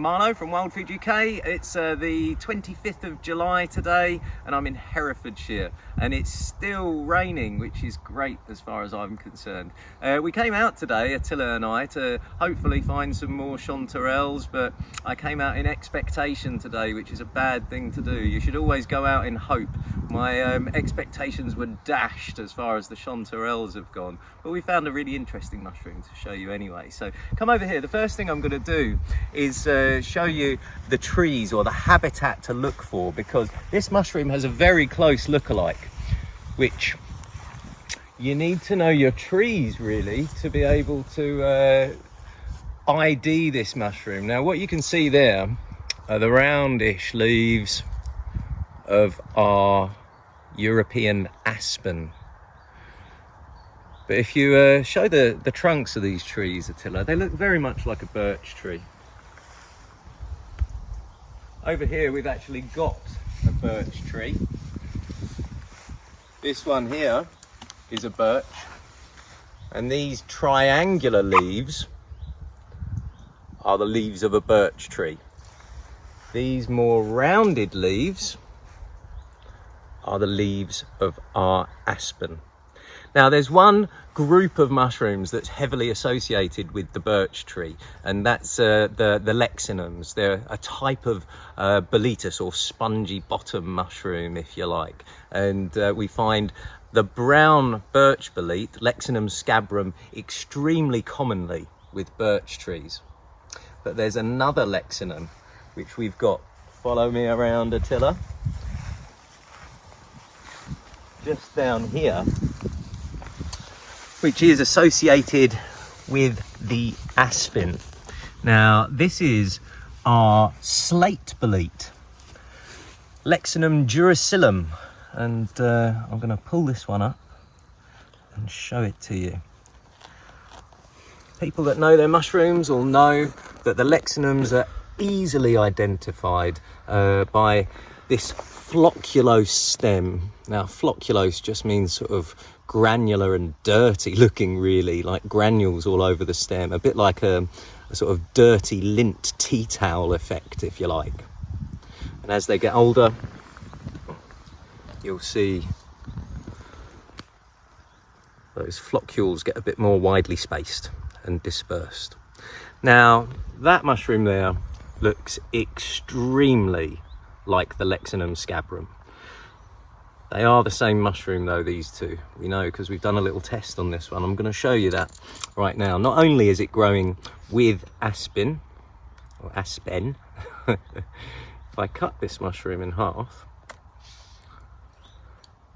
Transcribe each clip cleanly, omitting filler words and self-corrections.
Mano from Wild Food UK. It's the 25th of July today, and I'm in Herefordshire, and it's still raining, which is great as far as I'm concerned. We came out today, Attila and I, to hopefully find some more chanterelles, but I came out in expectation today, which is a bad thing to do. You should always go out in hope. My expectations were dashed as far as the chanterelles have gone, but we found a really interesting mushroom to show you anyway. So come over here. The first thing I'm going to do is show you the trees or the habitat to look for, because this mushroom has a very close lookalike, which you need to know your trees really to be able to ID this mushroom. Now what you can see there are the roundish leaves of our European aspen. But if you show the trunks of these trees, Attila, they look very much like a birch tree. Over here we've actually got a birch tree. This one here is a birch, and these triangular leaves are the leaves of a birch tree. These more rounded leaves are the leaves of our aspen. Now there's one group of mushrooms that's heavily associated with the birch tree, and that's the Leccinums. They're a type of Boletus, or spongy bottom mushroom if you like, and we find the brown birch bolete, Leccinum scabrum, extremely commonly with birch trees. But there's another Leccinum which we've got, follow me around Attila, just down here, which is associated with the aspen. Now this is our slate bolete, Leccinum duriusculum, and I'm going to pull this one up and show it to you. People that know their mushrooms will know that the Leccinums are easily identified by this flocculose stem. Now flocculose just means sort of granular and dirty looking, really, like granules all over the stem, a bit like a sort of dirty lint tea towel effect if you like. And as they get older you'll see those floccules get a bit more widely spaced and dispersed. Now that mushroom there looks extremely like the Leccinum scabrum. They are the same mushroom though, these two. We know because we've done a little test on this one. I'm going to show you that right now. Not only is it growing with aspen, or aspen, if I cut this mushroom in half.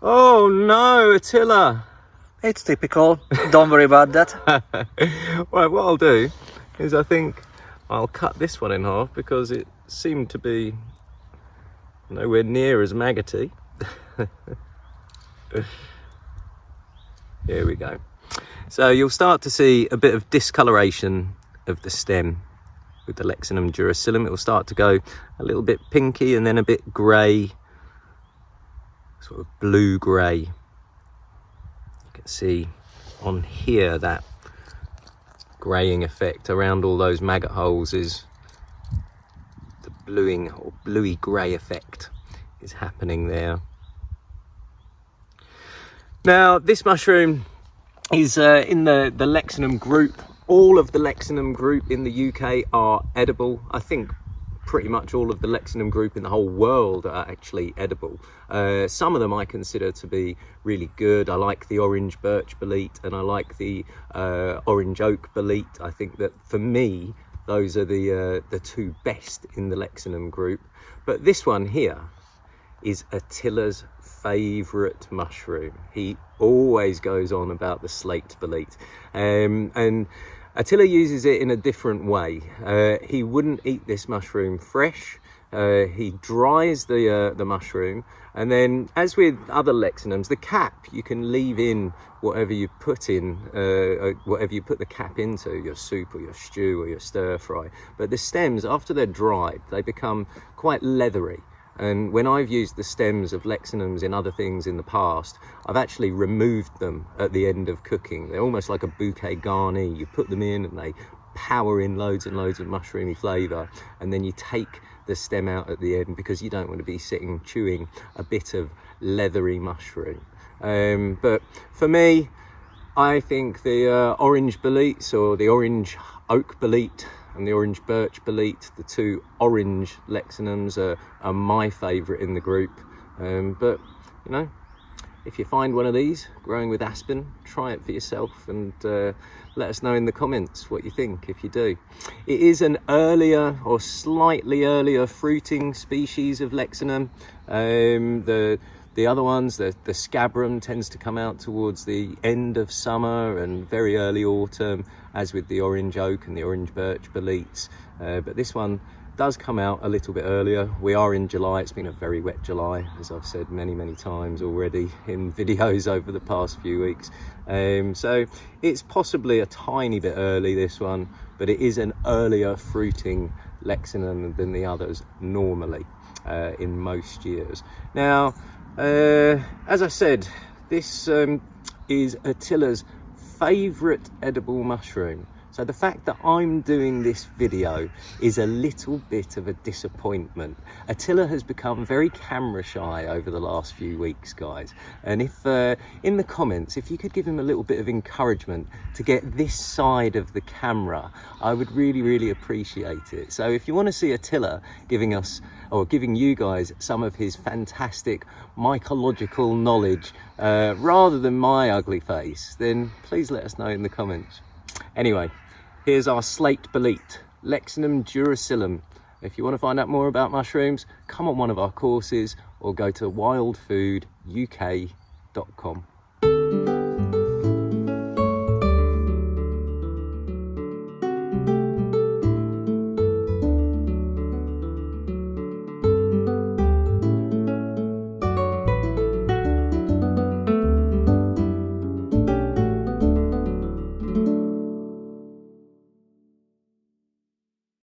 Oh no, Attila! It's typical, don't worry about that. Right, what I'll do is I think I'll cut this one in half because it seemed to be nowhere near as maggoty. Here we go. So you'll start to see a bit of discoloration of the stem with the Leccinum duriusculum. It will start to go a little bit pinky and then a bit grey, sort of blue-grey. You can see on here that greying effect around all those maggot holes is the bluing or bluey grey effect is happening there. Now this mushroom is in the Leccinum group. All of the Leccinum group in the UK are edible. I think pretty much all of the Leccinum group in the whole world are actually edible. Some of them I consider to be really good. I like the orange birch bolete and I like the orange oak bolete. I think that for me those are the two best in the Leccinum group. But this one here is Attila's favourite mushroom. He always goes on about the slate bolete, and Attila uses it in a different way. He wouldn't eat this mushroom fresh. He dries the mushroom, and then, as with other Leccinums, the cap you can leave in whatever you put in, whatever you put the cap into, your soup or your stew or your stir fry. But the stems, after they're dried, they become quite leathery. And when I've used the stems of Leccinums in other things in the past, I've actually removed them at the end of cooking. They're almost like a bouquet garni. You put them in and they power in loads and loads of mushroomy flavour, and then you take the stem out at the end because you don't want to be sitting chewing a bit of leathery mushroom. But for me, I think the orange boletes, or the orange oak bolete and the orange birch bolete, the two orange Leccinums are my favourite in the group. But you know, if you find one of these growing with aspen, try it for yourself and let us know in the comments what you think if you do. It is an earlier or slightly earlier fruiting species of Leccinum. The other ones, the scabrum, tends to come out towards the end of summer and very early autumn, as with the orange oak and the orange birch boletes. But this one does come out a little bit earlier. We are in July. It's been a very wet July, as I've said many times already in videos over the past few weeks. So it's possibly a tiny bit early, this one, but it is an earlier fruiting Leccinum than the others normally in most years. Now, as I said, this is Attila's favourite edible mushroom. So the fact that I'm doing this video is a little bit of a disappointment. Attila has become very camera shy over the last few weeks, guys. And if in the comments, if you could give him a little bit of encouragement to get this side of the camera, I would really appreciate it. So if you want to see Attila giving us, or giving you guys, some of his fantastic mycological knowledge rather than my ugly face, then please let us know in the comments. Anyway, here's our Slate Bolete, Leccinum duriusculum. If you want to find out more about mushrooms, come on one of our courses or go to wildfooduk.com.